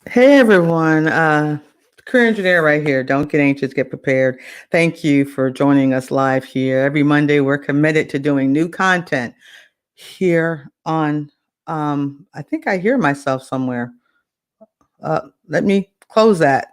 Hey everyone, career engineer right here. Don't get anxious, get prepared. Thank you for joining us live here. Every Monday, we're committed to doing new content here on. I think I hear myself somewhere. Let me close that.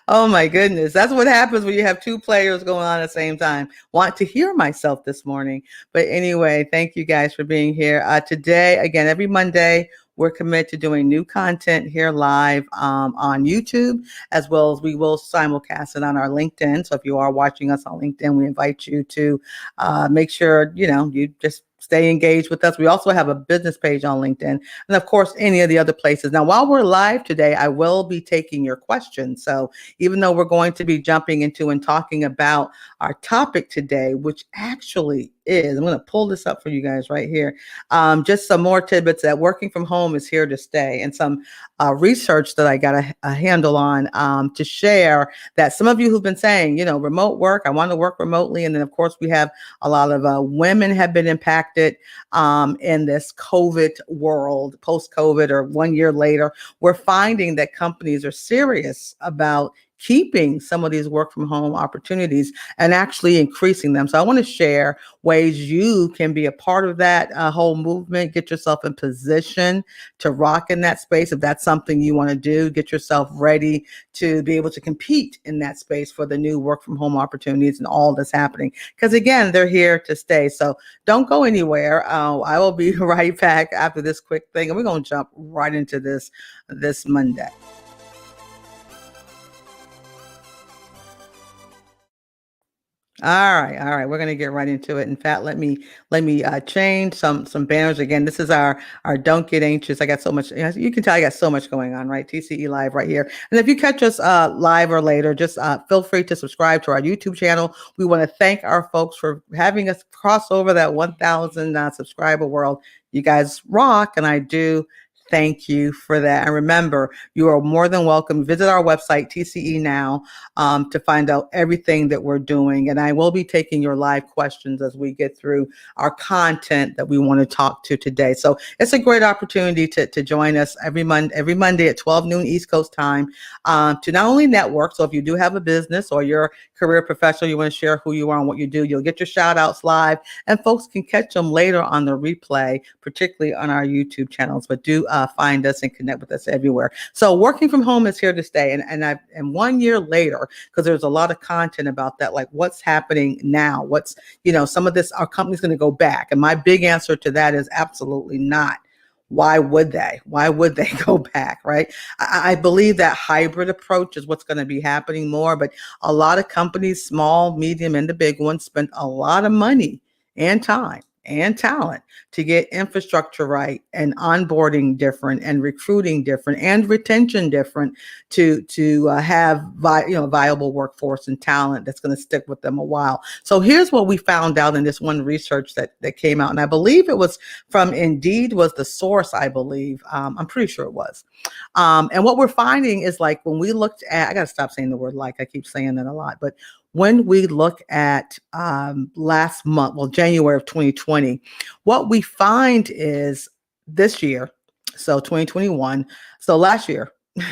Oh my goodness. That's what happens when you have two players going on at the same time. Want to hear myself this morning. But anyway, thank you guys for being here. Today, again, every Monday, we're committed to doing new content here live on YouTube, as well as we will simulcast it on our LinkedIn. So if you are watching us on LinkedIn, we invite you to make sure, you just stay engaged with us. We also have a business page on LinkedIn and of course, any of the other places. Now, while we're live today, I will be taking your questions. So even though we're going to be jumping into and talking about our topic today, which actually is, I'm going to pull this up for you guys right here. Just some more tidbits that working from home is here to stay, and some research that I got a handle on to share that some of you who've been saying, remote work, I want to work remotely. And then, of course, we have a lot of women have been impacted in this COVID world, post-COVID or 1 year later. We're finding that companies are serious about keeping some of these work from home opportunities and actually increasing them. So I want to share ways you can be a part of that whole movement, get yourself in position to rock in that space. If that's something you want to do, get yourself ready to be able to compete in that space for the new work from home opportunities and all that's happening. Because again, they're here to stay. So don't go anywhere. I will be right back after this quick thing, and we're going to jump right into this Monday. All right. We're gonna get right into it. In fact, let me change some banners again. This is our Don't Get Anxious. I got so much. You can tell I got so much going on, right? TCE live right here. And if you catch us live or later, just feel free to subscribe to our YouTube channel. We want to thank our folks for having us cross over that 1,000 subscriber world. You guys rock, and I do. Thank you for that. And remember, you are more than welcome. Visit our website, TCE Now, to find out everything that we're doing. And I will be taking your live questions as we get through our content that we want to talk to today. So it's a great opportunity to join us every Monday at 12 noon East Coast time to not only network. So if you do have a business or you're a career professional, you want to share who you are and what you do, you'll get your shout outs live, and folks can catch them later on the replay, particularly on our YouTube channels. But do find us and connect with us everywhere. So working from home is here to stay. And 1 year later, because there's a lot of content about that, like what's happening now, some of this, our company's going to go back. And my big answer to that is absolutely not. Why would they? Why would they go back, right? I believe that hybrid approach is what's going to be happening more, but a lot of companies, small, medium, and the big ones, spend a lot of money and time and talent to get infrastructure right and onboarding different and recruiting different and retention different to have viable workforce and talent that's going to stick with them a while. So here's what we found out in this one research that came out, and I believe it was from Indeed was the source. I believe I'm pretty sure it was. And what we're finding is, like, when we looked at, I got to stop saying the word like, I keep saying that a lot, but when we look at last month, well, January of 2020, what we find is this year, so 2021, so last year,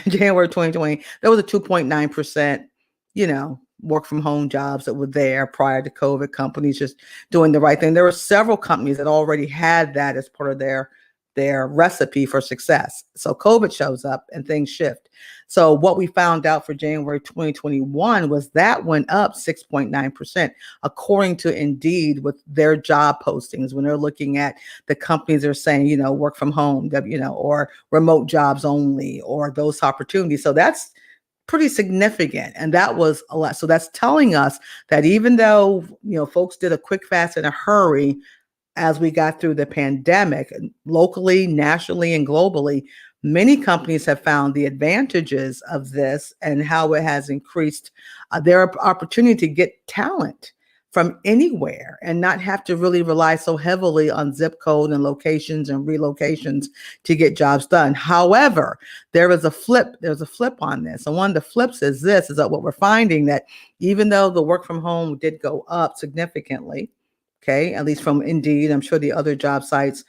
January 2020, there was a 2.9%, work from home jobs that were there prior to COVID, companies just doing the right thing. There were several companies that already had that as part of their recipe for success. So COVID shows up and things shift. So what we found out for January 2021 was that went up 6.9%, according to Indeed, with their job postings. When they're looking at the companies, they're saying, work from home, or remote jobs only, or those opportunities. So that's pretty significant. And that was a lot. So that's telling us that even though, folks did a quick, fast, in a hurry, as we got through the pandemic, locally, nationally, and globally, many companies have found the advantages of this and how it has increased their opportunity to get talent from anywhere and not have to really rely so heavily on zip code and locations and relocations to get jobs done. However, there's a flip on this. And one of the flips is that what we're finding, that even though the work from home did go up significantly, okay, at least from Indeed, I'm sure the other job sites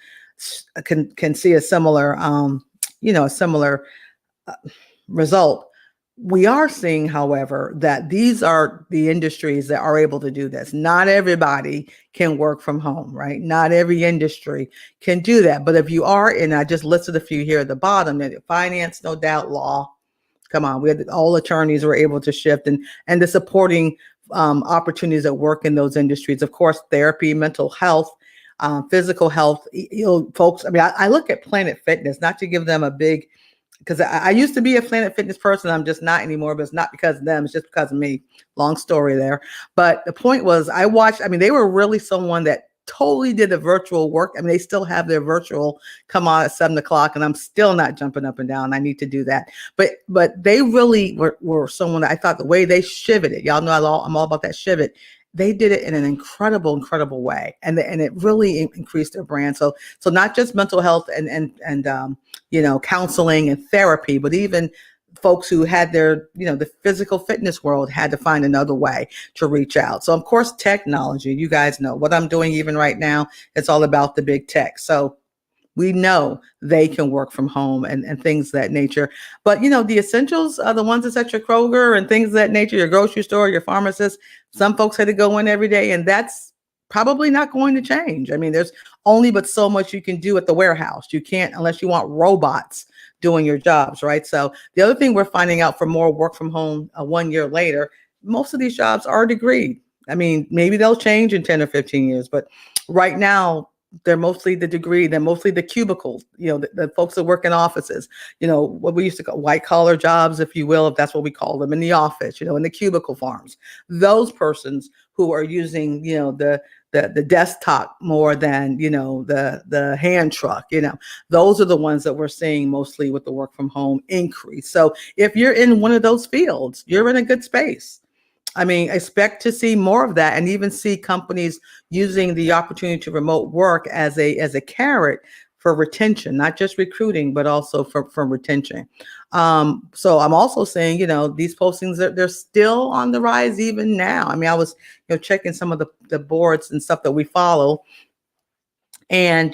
can see a similar a similar uh, result. We are seeing, however, that these are the industries that are able to do this. Not everybody can work from home, right? Not every industry can do that. But if you are, and I just listed a few here at the bottom, that finance, no doubt, law, come on, we had all attorneys were able to shift, and the supporting opportunities that work in those industries. Of course, therapy, mental health, physical health. Folks. I mean, I look at Planet Fitness, not to give them a big, because I used to be a Planet Fitness person. I'm just not anymore, but it's not because of them. It's just because of me. Long story there. But the point was, I watched, I mean, they were really someone that totally did the virtual work. I mean, they still have their virtual come on at 7 o'clock, and I'm still not jumping up and down. I need to do that. But they really were someone that I thought the way they shiveted, y'all know I'm all about that shivot. They did it in an incredible way, and it really increased their brand. So not just mental health and counseling and therapy, but even folks who had their, the physical fitness world had to find another way to reach out. So of course, technology, you guys know what I'm doing even right now. It's all about the big tech. So we know they can work from home and things of that nature. But, the essentials are the ones that's at your Kroger and things of that nature, your grocery store, your pharmacist. Some folks had to go in every day, and that's probably not going to change. I mean, there's only but so much you can do at the warehouse. You can't, unless you want robots doing your jobs, right? So the other thing we're finding out for more work from home 1 year later, most of these jobs are degreed. I mean, maybe they'll change in 10 or 15 years, but right now, they're mostly the degree, they're mostly the cubicles, the folks that work in offices, what we used to call white collar jobs, if you will, if that's what we call them in the office, in the cubicle farms. Those persons who are using, the desktop more than, the hand truck, those are the ones that we're seeing mostly with the work from home increase. So if you're in one of those fields, you're in a good space. I mean, expect to see more of that, and even see companies using the opportunity to remote work as a carrot for retention, not just recruiting, but also for retention. So I'm also saying, these postings they're still on the rise even now. I mean, I was checking some of the boards and stuff that we follow, and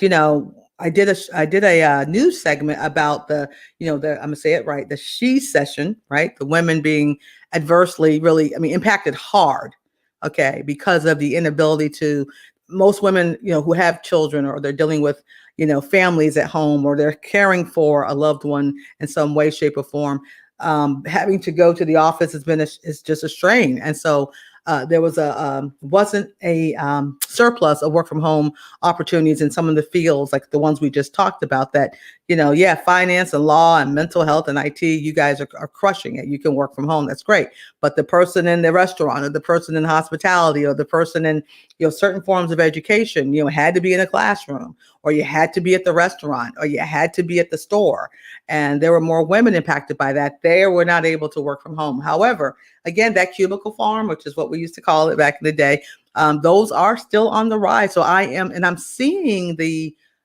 I did a news segment about the I'm gonna say it right, the she session, right? The women being adversely really, I mean, impacted hard, okay, because of the inability to, most women, who have children, or they're dealing with, families at home, or they're caring for a loved one in some way, shape, or form. Having to go to the office is just a strain, and so there wasn't a surplus of work from home opportunities in some of the fields, like the ones we just talked about, that, finance and law and mental health and IT, you guys are crushing it. You can work from home. That's great. But the person in the restaurant, or the person in hospitality, or the person in, certain forms of education, had to be in a classroom, or you had to be at the restaurant, or you had to be at the store. And there were more women impacted by that. They were not able to work from home. However, again, that cubicle farm, which is what we used to call it back in the day, those are still on the rise. So I'm seeing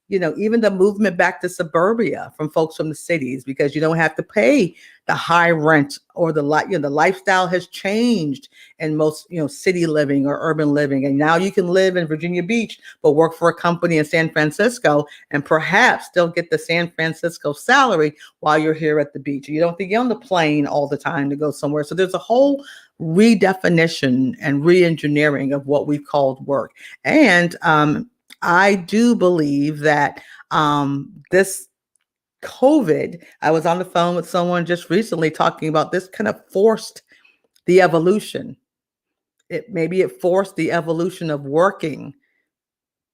even the movement back to suburbia from folks from the cities, because you don't have to pay the high rent, or the lifestyle has changed in most, city living or urban living. And now you can live in Virginia Beach, but work for a company in San Francisco, and perhaps still get the San Francisco salary while you're here at the beach. You don't have to get on the plane all the time to go somewhere. So there's a whole redefinition and re-engineering of what we've called work. And I do believe that this COVID, I was on the phone with someone just recently talking about this, kind of forced the evolution. Maybe it forced the evolution of working,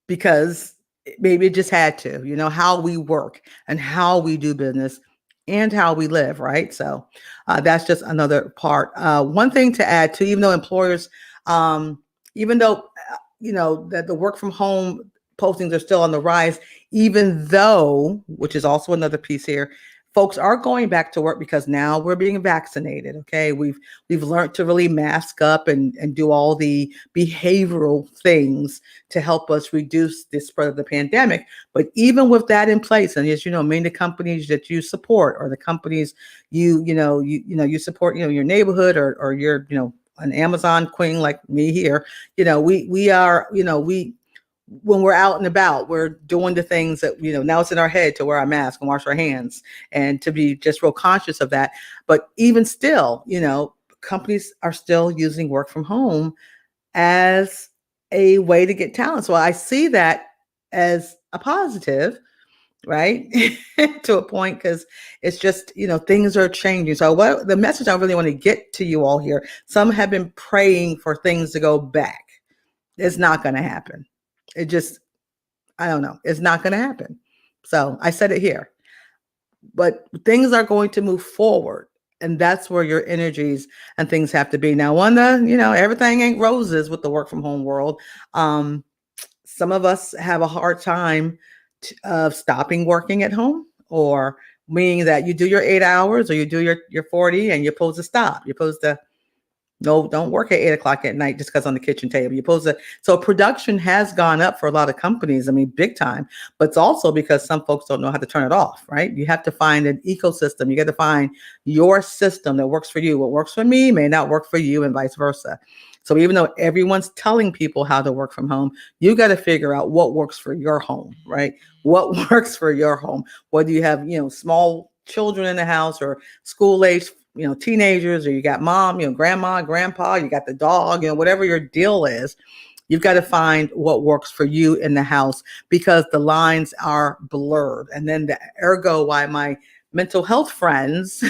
because maybe it just had to, how we work and how we do business and how we live, right? So that's just another part. One thing to add to, even though employers, even though, that the work from home postings are still on the rise, even though, which is also another piece here, folks are going back to work because now we're being vaccinated. Okay. We've learned to really mask up and do all the behavioral things to help us reduce the spread of the pandemic. But even with that in place, and as you know, many companies that you support, or the companies you support, your neighborhood, or you're, an Amazon queen like me here, we are, when we're out and about, we're doing the things that, now it's in our head to wear our mask and wash our hands and to be just real conscious of that. But even still, companies are still using work from home as a way to get talent. So I see that as a positive, right? To a point, because it's just, things are changing. So what the message I really want to get to you all here, some have been praying for things to go back. It's not going to happen. It just, I don't know. It's not going to happen. So I said it here, but things are going to move forward. And that's where your energies and things have to be. Now, everything ain't roses with the work from home world. Some of us have a hard time of stopping working at home, or meaning that you do your 8 hours or you do your 40 and you're supposed to stop. You're supposed to, no, don't work at 8 o'clock at night just because on the kitchen table. You're supposed to. So production has gone up for a lot of companies. I mean, big time. But it's also because some folks don't know how to turn it off, right? You have to find an ecosystem. You got to find your system that works for you. What works for me may not work for you, and vice versa. So even though everyone's telling people how to work from home, you got to figure out what works for your home, right? What works for your home? Whether you have, small children in the house or school age, teenagers, or you got mom, grandma, grandpa, you got the dog, whatever your deal is, you've got to find what works for you in the house, because the lines are blurred. And then the ergo why my mental health friends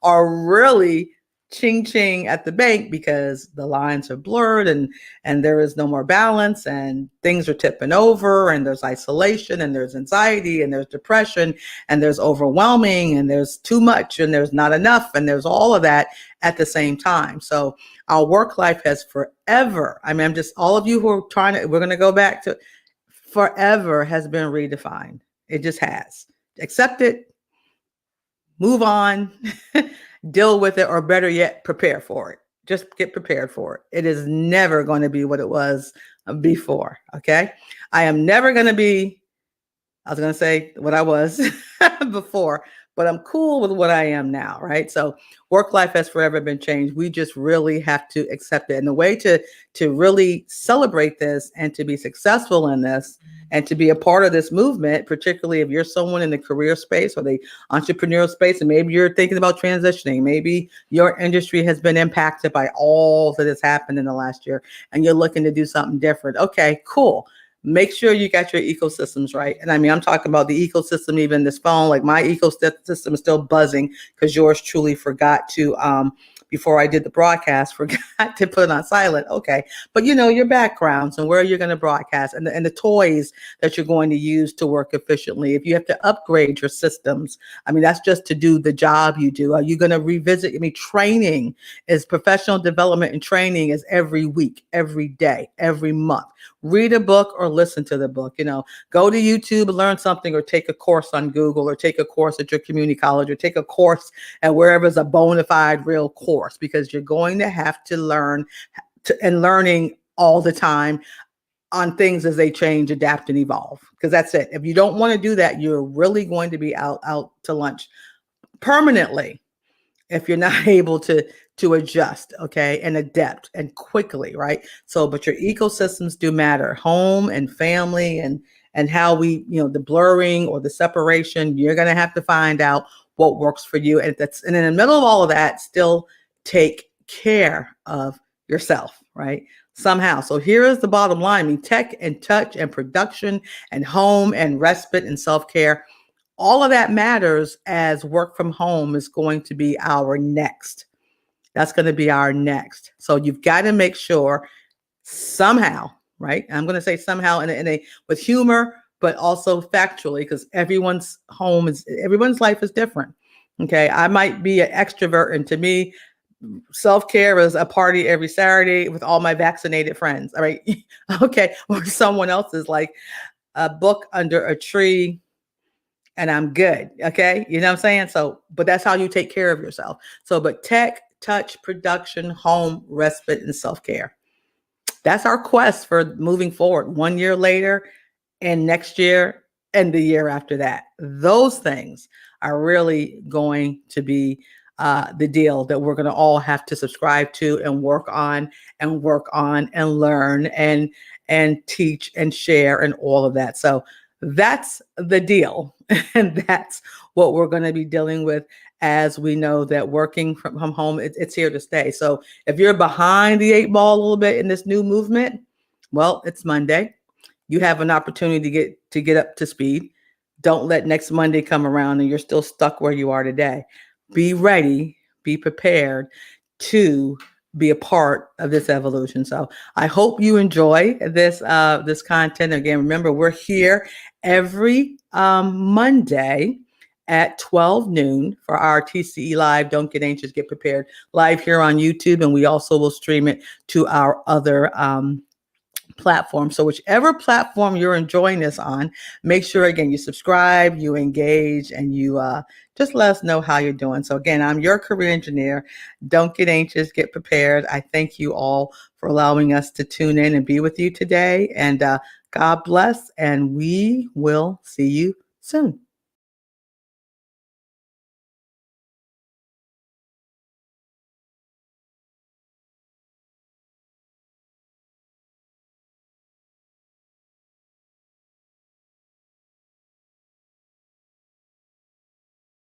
are really ching at the bank, because the lines are blurred and there is no more balance, and things are tipping over, and there's isolation, and there's anxiety, and there's depression, and there's overwhelming, and there's too much, and there's not enough, and there's all of that at the same time. So our work life has forever, I'm just, all of you who are we're going to go back to, forever has been redefined. It just has. Accept it, move on, deal with it, or better yet, prepare for it. Just get prepared for it. It is never going to be what it was before. Okay. I am never going to be, I was going to say what I was before, but I'm cool with what I am now. Right. So work life has forever been changed. We just really have to accept it. And the way to really celebrate this and to be successful in this and to be a part of this movement, particularly if you're someone in the career space or the entrepreneurial space, and maybe you're thinking about transitioning, maybe your industry has been impacted by all that has happened in the last year and you're looking to do something different. Okay, cool. Make sure you got your ecosystems right. And I'm talking about the ecosystem, even this phone, like my ecosystem is still buzzing because yours truly forgot to, before I did the broadcast, forgot to put it on silent. Okay. But your backgrounds and where you're going to broadcast and the toys that you're going to use to work efficiently. If you have to upgrade your systems, that's just to do the job you do. Are you going to revisit? Training is professional development, and training is every week, every day, every month. Read a book or listen to the book, go to YouTube and learn something, or take a course on Google, or take a course at your community college, or take a course at wherever is a bona fide real course, because you're going to have to learn and learning all the time on things as they change, adapt, and evolve. Because that's it. If you don't want to do that, you're really going to be out to lunch permanently if you're not able to adjust, okay, and adapt and quickly, right? So, but your ecosystems do matter, home and family, and how we, the blurring or the separation. You're going to have to find out what works for you, and in the middle of all of that, still take care of yourself, right? Somehow. So here is the bottom line. Tech and touch and production and home and respite and self-care, all of that matters, as work from home is going to be our next. That's going to be our next. So you've got to make sure somehow, right? I'm going to say somehow in a with humor, but also factually, because everyone's life is different. Okay. I might be an extrovert, and to me, self-care is a party every Saturday with all my vaccinated friends. All right. Okay. Or someone else is like a book under a tree and I'm good. Okay. You know what I'm saying? So, but that's how you take care of yourself. So, but tech, touch, production, home, respite, and self-care. That's our quest for moving forward 1 year later, and next year, and the year after that. Those things are really going to be the deal that we're going to all have to subscribe to and work on and learn and teach and share and all of that. So that's the deal. And that's what we're going to be dealing with, as we know that working from home, it's here to stay. So if you're behind the eight ball a little bit in this new movement, well, it's Monday. You have an opportunity to get up to speed. Don't let next Monday come around and you're still stuck where you are today. Be ready, be prepared to be a part of this evolution. So I hope you enjoy this content. Again, remember, we're here every Monday at 12 noon for our TCE Live, Don't Get Anxious, Get Prepared, live here on YouTube. And we also will stream it to our other platform. So whichever platform you're enjoying this on, make sure, again, you subscribe, you engage, and you just let us know how you're doing. So again, I'm your career engineer. Don't get anxious, get prepared. I thank you all for allowing us to tune in and be with you today. And God bless, and we will see you soon.